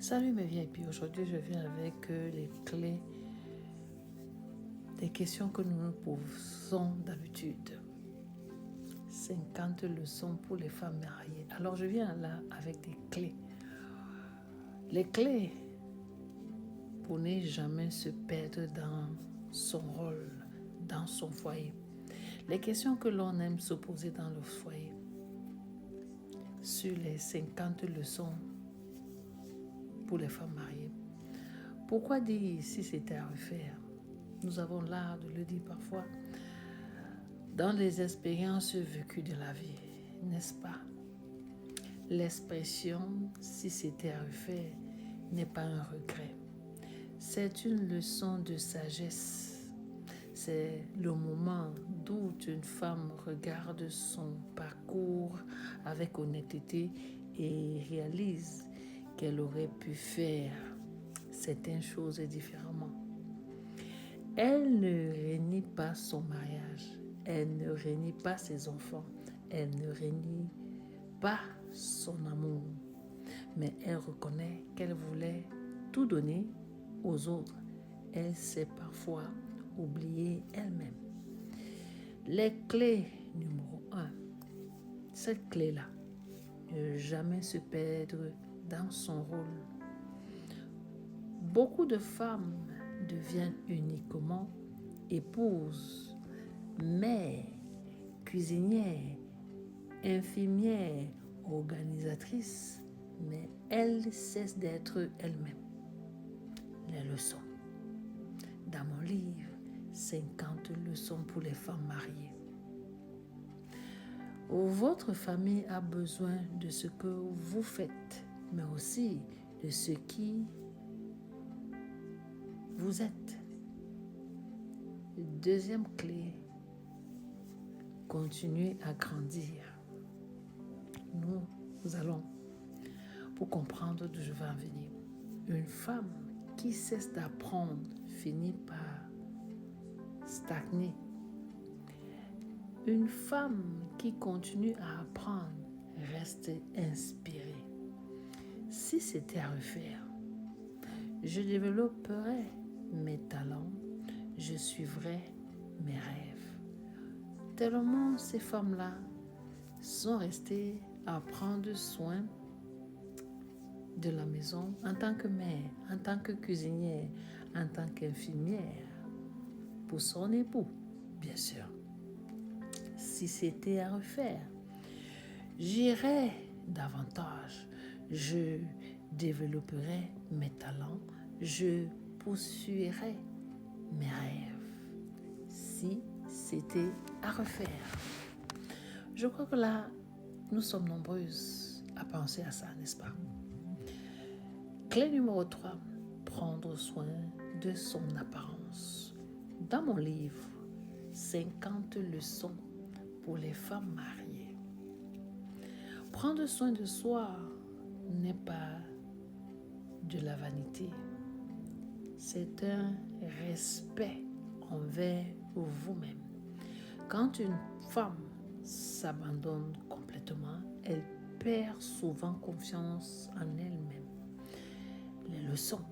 Salut mes VIP, aujourd'hui je viens avec les clés des questions que nous nous posons d'habitude. 50 leçons pour les femmes mariées. Alors je viens là avec des clés. Les clés pour ne jamais se perdre dans son rôle, dans son foyer. Les questions que l'on aime se poser dans le foyer. Sur les 50 leçons pour les femmes mariées. Pourquoi dire si c'était à refaire? Nous avons l'art de le dire parfois dans les expériences vécues de la vie, n'est-ce pas? L'expression « si c'était à refaire » n'est pas un regret. C'est une leçon de sagesse. C'est le moment d'où une femme regarde son parcours avec honnêteté et réalise qu'elle aurait pu faire certaines choses différemment. Elle ne renie pas son mariage, elle ne renie pas ses enfants, elle ne renie pas son amour, mais elle reconnaît qu'elle voulait tout donner aux autres. Elle s'est parfois oubliée elle-même. Les clés numéro 1, cette clé-là, ne jamais se perdre dans son rôle. Beaucoup de femmes deviennent uniquement épouses, mères, cuisinières, infirmières, organisatrices, mais elles cessent d'être elles-mêmes. Les leçons. Dans mon livre, 50 leçons pour les femmes mariées. Votre famille a besoin de ce que vous faites, mais aussi de ce qui vous êtes. Deuxième clé, continuez à grandir. Nous allons pour comprendre d'où je vais en venir. Une femme qui cesse d'apprendre finit par stagner. Une femme qui continue à apprendre reste inspirée. Si c'était à refaire, je développerais mes talents, je suivrai mes rêves. Tellement ces femmes-là sont restées à prendre soin de la maison en tant que mère, en tant que cuisinière, en tant qu'infirmière, pour son époux, bien sûr. Si c'était à refaire, j'irais davantage, je développerais mes talents, je poursuivrai mes rêves. Si c'était à refaire. Je crois que là, nous sommes nombreuses à penser à ça, n'est-ce pas? Clé numéro 3, prendre soin de son apparence. Dans mon livre, 50 leçons pour les femmes mariées. Prendre soin de soi n'est pas de la vanité. C'est un respect envers vous-même. Quand une femme s'abandonne complètement, elle perd souvent confiance en elle-même. Les leçons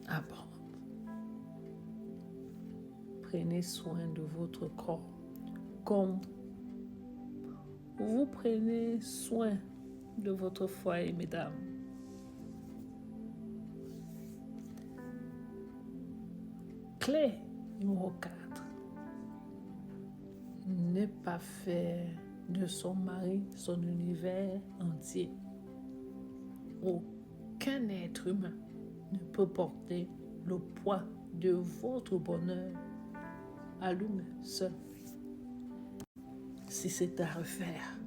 à prendre. Prenez soin de votre corps comme vous prenez soin de votre foyer, mesdames. Clé numéro 4. Ne pas faire de son mari son univers entier. Aucun être humain ne peut porter le poids de votre bonheur à lui seul. Si c'est à refaire,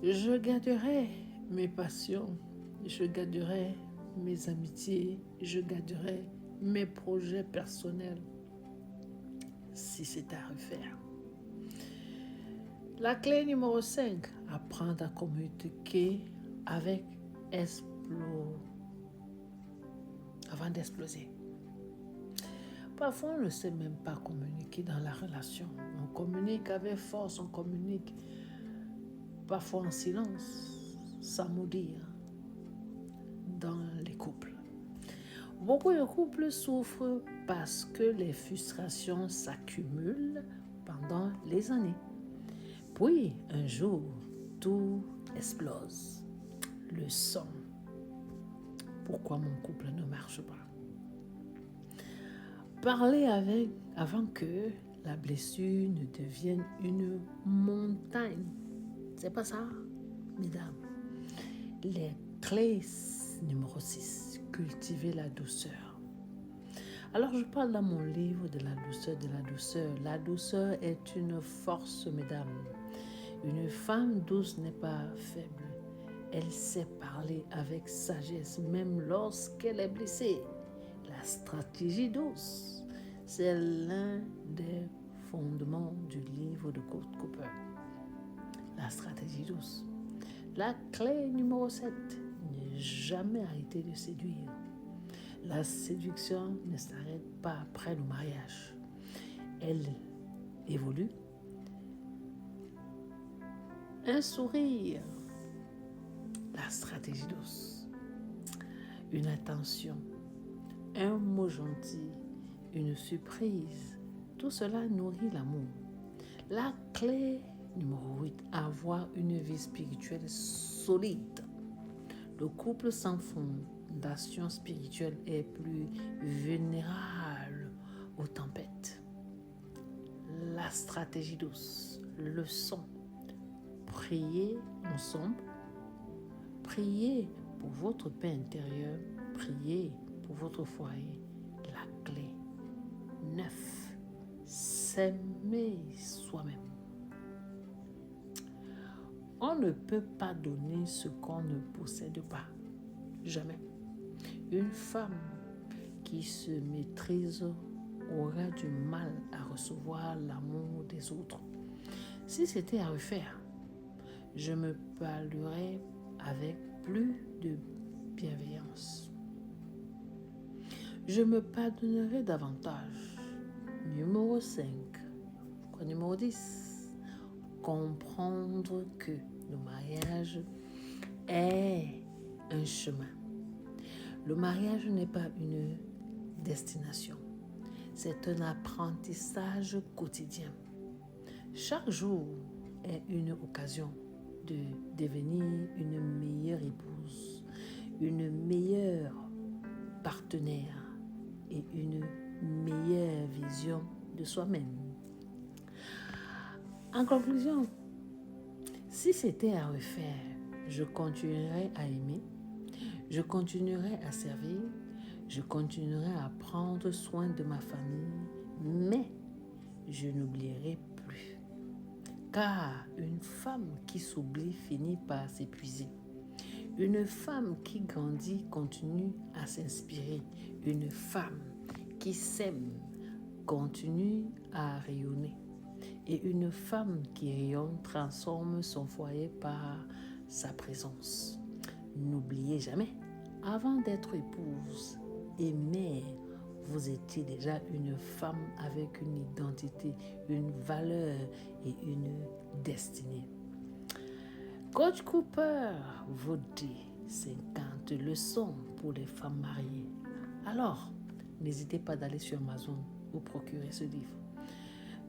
je garderai mes passions, je garderai mes amitiés, je garderai mes projets personnels. Si c'est à refaire. La clé numéro 5, apprendre à communiquer avec avant d'exploser. Parfois, on ne sait même pas communiquer dans la relation. On communique avec force, on communique parfois en silence, sans mot dire. dans les couples. Beaucoup de couples souffrent parce que les frustrations s'accumulent pendant les années. Puis, un jour, tout explose. Le sang. Pourquoi mon couple ne marche pas? Parlez avant que la blessure ne devienne une montagne. C'est pas ça, mesdames. Les clés numéro 6. Cultiver la douceur. Alors, je parle dans mon livre de la douceur, de la douceur. La douceur est une force, mesdames. Une femme douce n'est pas faible. Elle sait parler avec sagesse, même lorsqu'elle est blessée. La stratégie douce, c'est l'un des fondements du livre de Kurt Cooper. La stratégie douce. La clé numéro 7, ne jamais arrêter de séduire. La séduction ne s'arrête pas après le mariage. Elle évolue. Un sourire, la stratégie douce. Une attention, un mot gentil, une surprise. Tout cela nourrit l'amour. La clé numéro 8, avoir une vie spirituelle solide. Le couple sans fondation spirituelle est plus vulnérable aux tempêtes. La stratégie douce, leçon. Priez ensemble. Priez pour votre paix intérieure. Priez pour votre foyer. La clé. 9. S'aimer soi-même. On ne peut pas donner ce qu'on ne possède pas. Jamais. Une femme qui se maîtrise aura du mal à recevoir l'amour des autres. Si c'était à refaire, je me parlerais avec plus de bienveillance. Je me pardonnerai davantage. Numéro 5. Numéro 10. Comprendre que le mariage est un chemin. Le mariage n'est pas une destination. C'est un apprentissage quotidien. Chaque jour est une occasion de devenir une meilleure épouse, une meilleure partenaire et une meilleure vision de soi-même. En conclusion, si c'était à refaire, je continuerais à aimer, je continuerai à servir, je continuerai à prendre soin de ma famille, mais je n'oublierai plus. Car une femme qui s'oublie finit par s'épuiser. Une femme qui grandit continue à s'inspirer. Une femme qui s'aime continue à rayonner. Et une femme qui rayonne transforme son foyer par sa présence. N'oubliez jamais, avant d'être épouse et mère, vous étiez déjà une femme avec une identité, une valeur et une destinée. Coach Cooper vous dit 50 leçons pour les femmes mariées. Alors, n'hésitez pas d'aller sur Amazon ou procurer ce livre.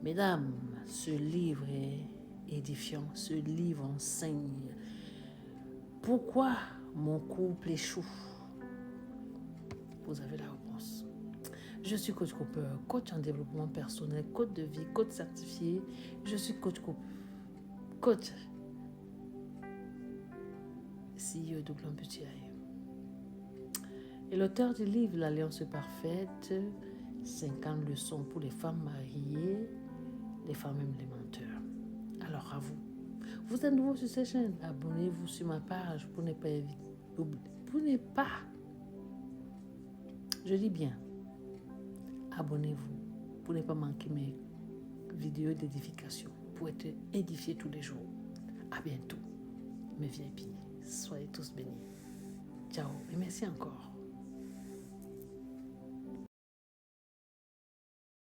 Mesdames, ce livre est édifiant, ce livre enseigne pourquoi mon couple échoue. Vous avez la réponse. Je suis coach Cooper, coach en développement personnel, coach de vie, coach certifié. Je suis coach Cooper, coach CEO de Blanc Petit Aïe. Et l'auteur du livre L'Alliance parfaite, 50 leçons pour les femmes mariées, les femmes aiment les menteurs. Alors à vous. Vous êtes nouveau sur cette chaîne, abonnez-vous sur ma page pour ne pas, je dis bien, abonnez-vous pour ne pas manquer mes vidéos d'édification, pour être édifié tous les jours. À bientôt, mes VIP. Soyez tous bénis. Ciao et merci encore.